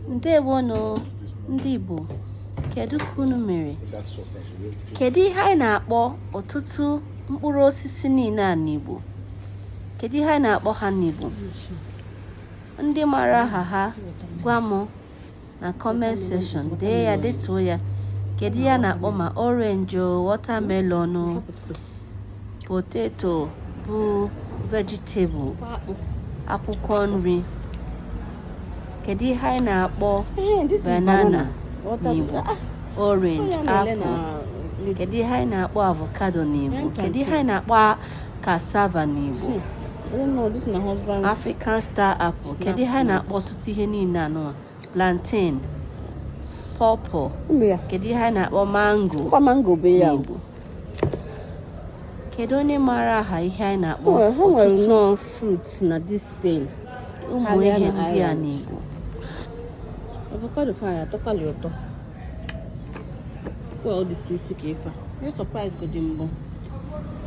Ndewonu ndị Igbo, kedu ka unu mere? Kedu ihe anyị na-akpọ ọtụtụ mkpụrụ osisi niile a n'Igbo? Kedu ihe anyị na-akpọ ha n'Igbo? Ndị mara aha ha gwa m na comment section, dee ya, detuo ya. Kedu ihe a na-akpọ ma orange, watermelon, potato bụ vegetable, akwụkwọ nri. Kedu ihe anyị na-akpọ banana n'Igbo? Orange, apple. Kedu ihe anyị na-akpọ avocado n'Igbo? Kedu ihe anyị na-akpọ cassava n'Igbo? African star apple. Kedu ihe anyị na-akpọ ọtụtụ ihe niile anọ? Plantain, pawpaw. Kedu ihe anyị na-akpọ mango n'Igbo? Kedu onye mara aha ihe anyị na-akpọ ọtụtụ fruits na this pen? ụmụ ihe ndị a n'Igbo? Avocado fire totally ụtọ. All this is kefa. You surprise go jimbo.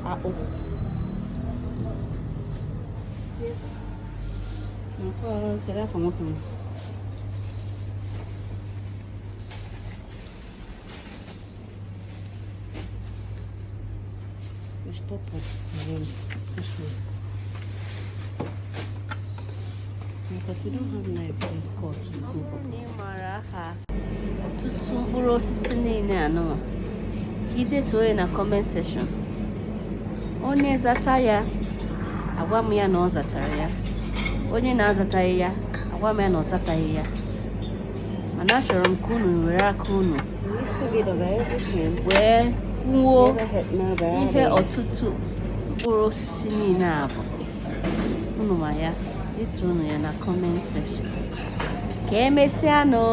Apple. Nko kera famo famo. Stop it. Because we don't have knife to cut to go. Mara aha ọtụtụ mkpụrụ osisi niile anọ ka idetuo ya na comment section. Onye zata ya, agwa m ya na ọ zatara ya. Onye na-azataghị ya, agwa m ya na ọ zataghị ya. Mana achọrọ m ka unu were aka unu wee kwuo ihe ọtụtụ mkpụrụ osisi niile a bụ. Unu ma ya, detuo unu ya na comment section. Que emesiano.